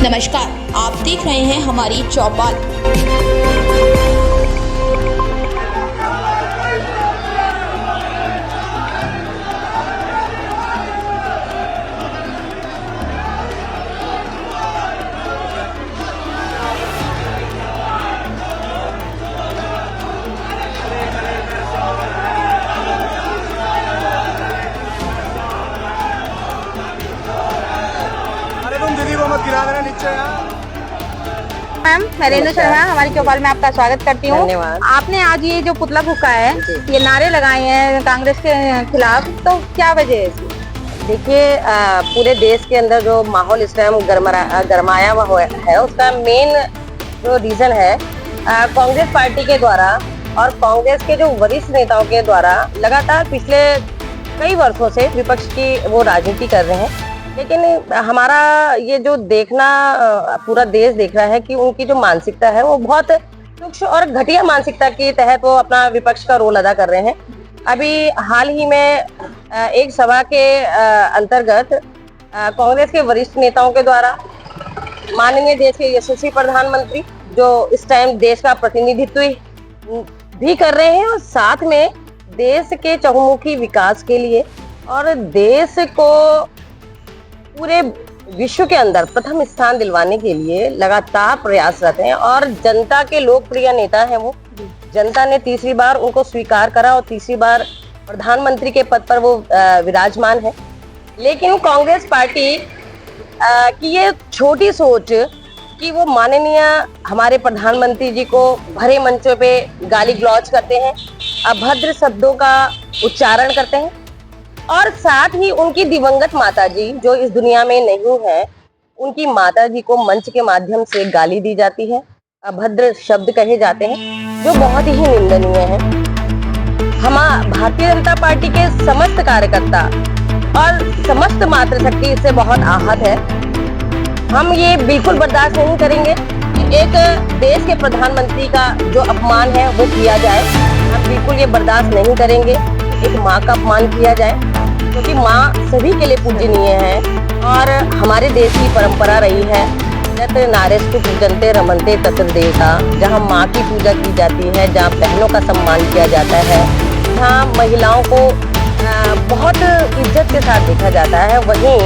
नमस्कार, आप देख रहे हैं हमारी चौपाल। दीदी को मत गिरा देना नीचे यार। मैम, मैं रेणु शर्मा हमारी चौपाल में आपका स्वागत करती हूँ। धन्यवाद। आपने आज ये जो पुतला फूका है, ये नारे लगाए हैं कांग्रेस के खिलाफ, तो क्या वजह है इसकी? देखिए, पूरे देश के अंदर जो माहौल इस टाइम गरमाया हुआ है, उसका मेन जो रीजन है कांग्रेस पार्टी के द्वारा और कांग्रेस के जो वरिष्ठ नेताओं के द्वारा लगातार पिछले कई वर्षों से विपक्ष की वो राजनीति कर रहे हैं। लेकिन हमारा ये जो देखना पूरा देश देख रहा है कि उनकी जो मानसिकता है वो बहुत तुच्छ और घटिया मानसिकता के तहत वो अपना विपक्ष का रोल अदा कर रहे हैं। अभी हाल ही में एक सभा के अंतर्गत कांग्रेस के वरिष्ठ नेताओं के द्वारा माननीय देश के यशस्वी प्रधानमंत्री जो इस टाइम देश का प्रतिनिधित्व भी कर रहे हैं और साथ में देश के चहुमुखी विकास के लिए और देश को पूरे विश्व के अंदर प्रथम स्थान दिलवाने के लिए लगातार प्रयासरत हैं और जनता के लोकप्रिय नेता हैं वो। जनता ने तीसरी बार उनको स्वीकार करा और तीसरी बार प्रधानमंत्री के पद पर वो विराजमान है। लेकिन कांग्रेस पार्टी की ये छोटी सोच कि वो माननीय हमारे प्रधानमंत्री जी को भरे मंचों पे गाली गलौज करते हैं, अभद्र शब्दों का उच्चारण करते हैं और साथ ही उनकी दिवंगत माताजी जो इस दुनिया में नहीं है, उनकी माताजी को मंच के माध्यम से गाली दी जाती है, अभद्र शब्द कहे जाते हैं जो बहुत ही निंदनीय है। हम भारतीय जनता पार्टी के समस्त कार्यकर्ता और समस्त मातृशक्ति इससे बहुत आहत है। हम ये बिल्कुल बर्दाश्त नहीं करेंगे कि एक देश के प्रधानमंत्री का जो अपमान है वो किया जाए। हम बिल्कुल ये बर्दाश्त नहीं करेंगे एक माँ का अपमान किया जाए, क्योंकि माँ सभी के लिए पूजनीय है और हमारे देश की परंपरा रही है यत् नारेस्तु पूजन्ते रमन्ते तत्र देवता, जहाँ माँ की पूजा की जाती है, जहाँ बहनों का सम्मान किया जाता है, जहाँ महिलाओं को बहुत इज्जत के साथ देखा जाता है, वहीं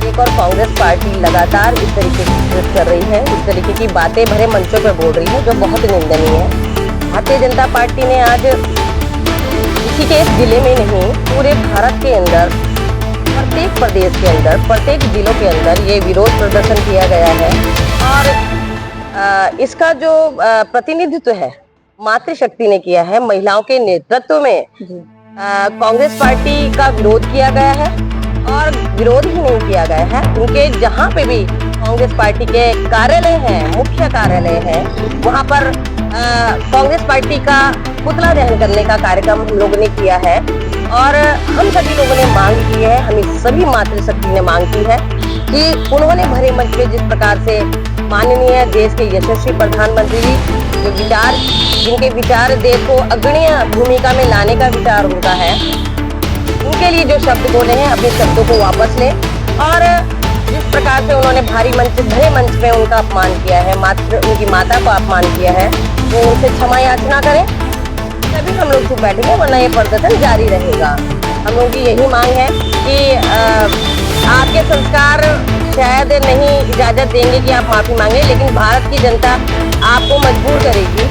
एक और कांग्रेस पार्टी लगातार इस तरीके की कर रही है, इस तरीके की बातें भरे मंचों पर बोल रही है जो बहुत निंदनीय है। भारतीय जनता पार्टी ने आज इसी के इस जिले में नहीं पूरे भारत के अंदर प्रत्येक प्रदेश के अंदर प्रत्येक जिलों के अंदर ये विरोध प्रदर्शन किया गया है और इसका जो प्रतिनिधित्व है मातृशक्ति ने किया है। महिलाओं के नेतृत्व में कांग्रेस पार्टी का विरोध किया गया है और विरोध ही नहीं किया गया है, उनके जहाँ पे भी कांग्रेस पार्टी के कार्यालय हैं, मुख्य कार्यालय है, वहाँ पर कांग्रेस पार्टी का पुतला दहन करने का कार्यक्रम हम लोगों ने किया है और हम सभी लोगों ने मांग की है, हम सभी मातृशक्ति ने मांग की है कि उन्होंने भरे मंच पे जिस प्रकार से माननीय देश के यशस्वी प्रधानमंत्री जो विचार जिनके विचार देश को अग्रणीय भूमिका में लाने का विचार उनका है, उनके लिए जो शब्द बोले हैं अपने शब्दों को वापस लें और जिस प्रकार से उन्होंने भरे मंच में उनका अपमान किया है, उनकी माता को अपमान किया है, वो उनसे क्षमा याचना करें, तभी हम लोग चुप बैठेंगे, वरना ये प्रदर्शन जारी रहेगा। हम लोगों की यही मांग है कि आपके संस्कार शायद नहीं इजाजत देंगे कि आप माफी मांगे, लेकिन भारत की जनता आपको मजबूर करेगी,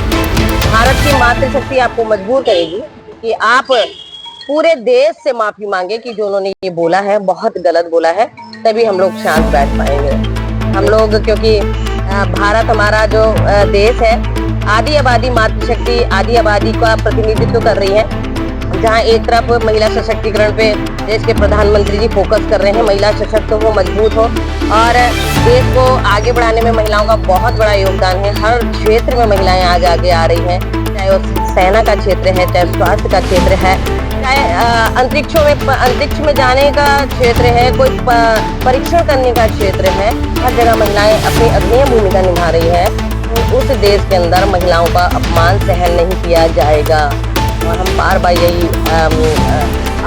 भारत की मातृशक्ति आपको मजबूर करेगी कि आप पूरे देश से माफी मांगे कि जो उन्होंने ये बोला है बहुत गलत बोला है, तभी हम लोग शांत बैठ पाएंगे। हम लोग क्योंकि भारत हमारा जो देश है, आधी आबादी मातृशक्ति आधी आबादी का प्रतिनिधित्व कर रही है, जहाँ एक तरफ महिला सशक्तिकरण पे देश के प्रधानमंत्री जी फोकस कर रहे हैं, महिला सशक्त हो, मजबूत हो और देश को आगे बढ़ाने में महिलाओं का बहुत बड़ा योगदान है। हर क्षेत्र में महिलाएं आज आगे आ रही हैं, चाहे वो सेना का क्षेत्र है, चाहे स्वास्थ्य का क्षेत्र है, चाहे अंतरिक्ष में जाने का क्षेत्र है, कोई परीक्षण करने का क्षेत्र है, हर जगह महिलाएं अपनी अग्रणीय भूमिका निभा रही है। तो उस देश के अंदर महिलाओं का अपमान सहन नहीं किया जाएगा और हम बार बार यही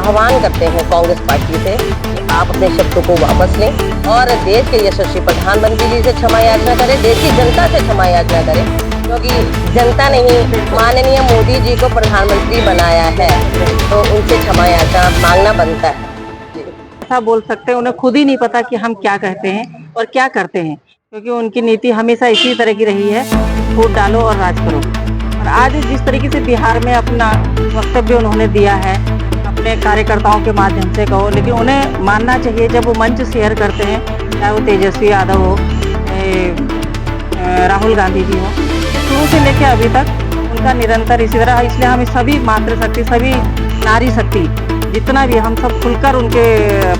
आह्वान करते हैं कांग्रेस पार्टी से कि आप अपने शब्दों को वापस लें और देश के यशस्वी प्रधानमंत्री जी से क्षमा याचना करें, देश की जनता से क्षमा याचना करें, क्योंकि जनता ने ही माननीय मोदी जी को प्रधानमंत्री बनाया है, तो उनसे क्षमा याचना मांगना बनता है। ऐसा बोल सकते हैं, उन्हें खुद ही नहीं पता कि हम क्या कहते हैं और क्या करते हैं, क्योंकि उनकी नीति हमेशा इसी तरह की रही है, वोट डालो और राज करो। और आज जिस तरीके से बिहार में अपना वक्तव्य उन्होंने दिया है अपने कार्यकर्ताओं के माध्यम से कहो, लेकिन उन्हें मानना चाहिए जब वो मंच शेयर करते हैं, चाहे वो तेजस्वी यादव हो, राहुल गांधी जी हो, शुरू से लेकर अभी तक उनका निरंतर इसी तरह, इसलिए हम सभी मातृशक्ति, सभी नारी शक्ति जितना भी हम सब खुलकर उनके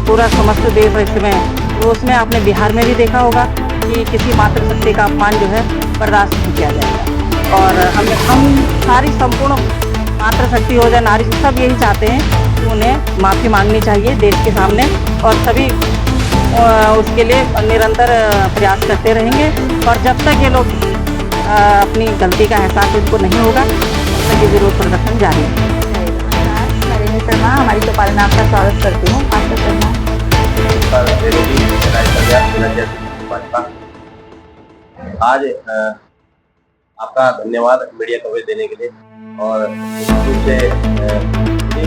पूरा समस्त देश इसमें, तो उसमें आपने बिहार में भी देखा होगा कि किसी मातृशक्ति का अपमान जो है बर्दाश्त नहीं किया जाएगा। और हम सारी संपूर्ण मातृशक्ति हो जाए, नारी सब यही चाहते हैं कि उन्हें माफ़ी मांगनी चाहिए देश के सामने, और सभी उसके लिए निरंतर प्रयास करते रहेंगे। और जब तक ये लोग अपनी गलती का एहसास इनको नहीं होगा तब तक ये विरोध प्रदर्शन जारी है। शर्मा, हमारी चौपाल में आपका स्वागत करती हूँ। आपका शर्मा आज आपका धन्यवाद मीडिया कवरेज देने के लिए, और निश्चित रूप से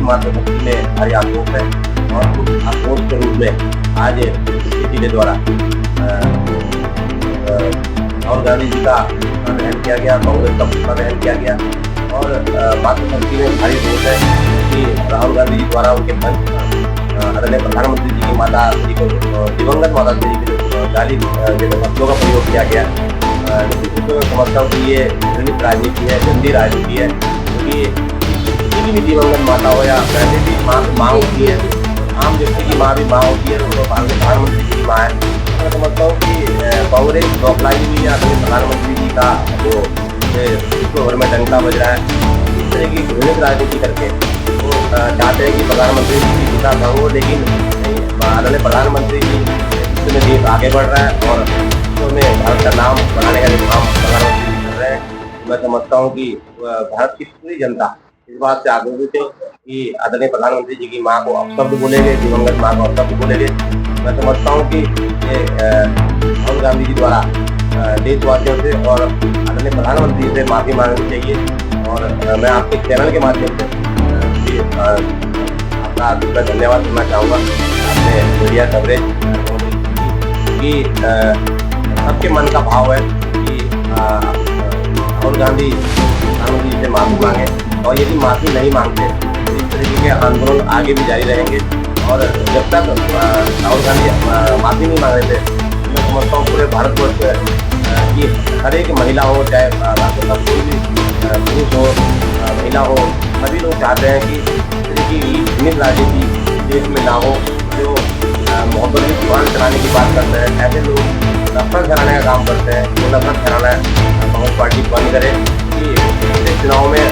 मातृशक्ति में भारी आक्रोश है, और उस आक्रोश के रूप में आज किसी के द्वारा राहुल गांधी जी का दहन किया गया, कांग्रेस का दहन किया गया, और मातृशक्ति में भारी रोष है कि राहुल गांधी जी द्वारा उनके मंच आदरणीय प्रधानमंत्री जी की माता जी को, दिवंगत माता जी की गाली जैसे शब्दों का प्रयोग किया गया। निश्चित रूप से समझता हूँ कि ये घृणित राजनीति है, गंदी राजनीति है, क्योंकि किसी भी दिवंगत माता हो या पहले भी माँ होती है, आम व्यक्ति की माँ भी माँ होती है, तो प्रधानमंत्री जी की माँ है। मैं समझता हूँ कि कांग्रेस बौखलाई हुई है आदरणीय प्रधानमंत्री जी का जो विश्व भर में डंका बज रहा है, इस तरह की घृणित राजनीति करके वो चाहते हैं कि प्रधानमंत्री जी की दिशा भंग हो, लेकिन आदरणीय प्रधानमंत्री जी में देश आगे बढ़ रहा है और विश्व में भारत का नाम बढ़ाने का जो काम प्रधानमंत्री जी कर रहे हैं। मैं समझता हूँ कि भारत की पूरी जनता इस बात से आग्रहित है कि आदरणीय प्रधानमंत्री जी की माँ को अपशब्द बोलेंगे, दिवंगत माँ को अपशब्द बोलेंगे। मैं समझता हूँ कि राहुल गांधी जी द्वारा देशवासियों से और आदरणीय प्रधानमंत्री से माफी मांगनी चाहिए। और मैं आपके चैनल के माध्यम से आपका धन्यवाद करना चाहूँगा, आपने मीडिया कवरेज कि सबके मन का भाव है कि राहुल गांधी प्रधानमंत्री जी से माफी मांगे, और यदि माफी नहीं मांगते तो इस तरीके के आंदोलन आगे भी जारी रहेंगे। और जब तक राहुल गांधी माफी नहीं मांग रहे थे, मैं समझता हूँ पूरे भारतवर्ष कि हर एक महिला हो, चाहे भारत का कोई भी पुरुष हो, महिला हो, सभी लोग चाहते हैं कि इस तरह की घृणित राजनीति देश में ना हो। जो मोहब्बत की दुकान चलाने की बात करते हैं, ऐसे लोग नफरत फैलाने का काम करते हैं, वो नफरत फैलाना कांग्रेस पार्टी बंद करे। कि पिछले चुनाव में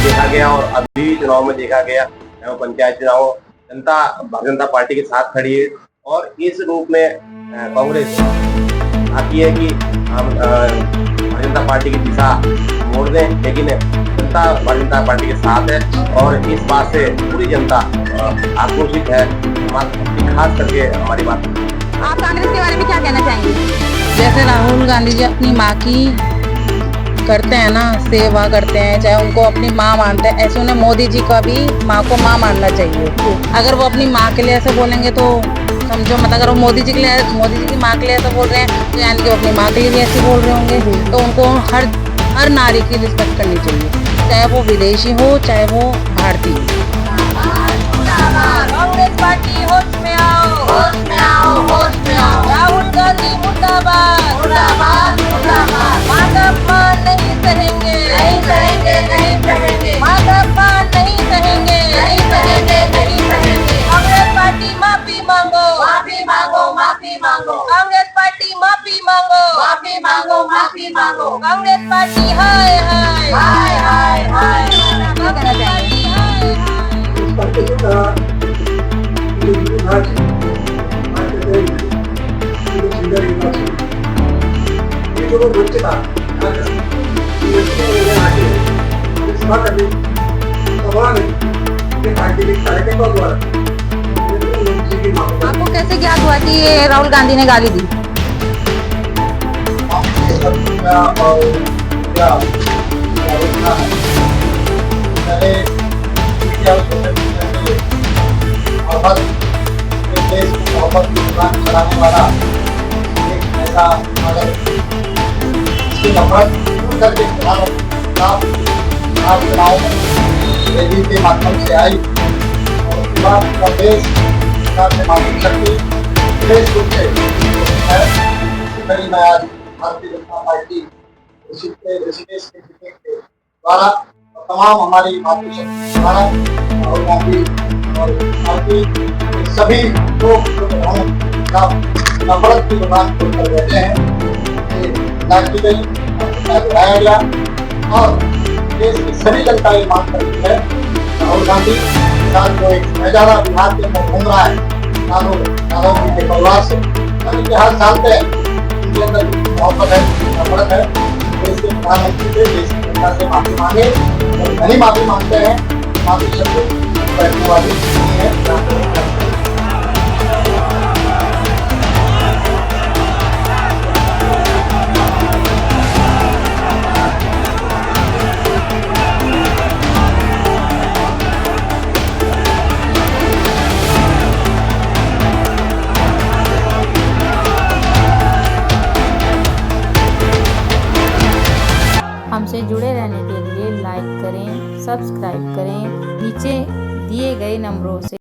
देखा गया और अभी भी चुनाव में देखा गया, चाहे वो पंचायत चुनाव हो, जनता भारतीय जनता पार्टी के साथ खड़ी है, और इस रूप में कांग्रेस आती है कि हम भारतीय जनता पार्टी की दिशा मोड़ दें, लेकिन जनता भारतीय जनता पार्टी के साथ है, और इस बात से पूरी जनता आक्रोशित है, खास करके हमारी बात। आप कांग्रेस के बारे में क्या कहना चाहेंगे? जैसे राहुल गांधी जी अपनी माँ की करते हैं ना, सेवा करते हैं, चाहे उनको अपनी माँ मानते हैं, ऐसे उन्हें मोदी जी का भी माँ को माँ मानना चाहिए। अगर वो अपनी माँ के लिए ऐसे बोलेंगे तो समझो, मतलब अगर वो मोदी जी की माँ के लिए ऐसा बोल रहे हैं, तो यानी कि वो अपनी माँ के लिए भी ऐसे बोल रहे होंगे। तो उनको हर नारी की रिस्पेक्ट करनी चाहिए, चाहे वो विदेशी हो चाहे वो भारतीय हो। कांग्रेस पार्टी होश में आओ, होश में आओ, होश में आओ। राहुल गांधी मुर्दाबाद, मुर्दाबाद, मुर्दाबाद। माँ का अपमान नहीं सहेंगे, नहीं सहेंगे, नहीं सहेंगे। माँ का अपमान नहीं सहेंगे, नहीं सहेंगे, नहीं सहेंगे। कांग्रेस पार्टी माफी मांगो, माफी मांगो, माफी मांगो। कांग्रेस पार्टी माफी मांगो, माफी मांगो, माफी मांगो। कांग्रेस पार्टी हाय हाय, हाय हाय हाय। क्या कहना चाहिए? आपके पार्टी के खड़े को द्वारा आपको कैसे ज्ञात हुआ कि ये राहुल गांधी ने गाली दी? देश को मोहब्बत की दुकान चलाने वाला एक ऐसा मगर इसकी नफरत करके खिलाफ चुनाव रैली के माध्यम से आई और उसके बाद पूरा देश से माध्यम शक्ति विशेष रूप से है कई मैं आज भारतीय जनता पार्टी ऋषिकेश के टिकट के द्वारा और तमाम हमारी मातृशक्ति द्वारा राहुल गांधी और पार्टी सभी लोग जो नफरत की दुकान खोलकर बैठे हैं की गई दोहराया गया और देश की सभी जनता ये मांग करती है राहुल गांधी के साथ जो एक नजारा बिहार के अंदर घूम रहा है यादव जी के परिवार से हम इतिहास जानते हैं उनके अंदर मोहब्बत है नफरत है देश के प्रधानमंत्री से देश की जनता से माफी मांगे और नहीं माफी मांगते हैं माफी शब्द बैठने वाली नहीं है। हमसे जुड़े रहने के लिए लाइक करें, सब्सक्राइब करें। नीचे दिए गए नंबरों से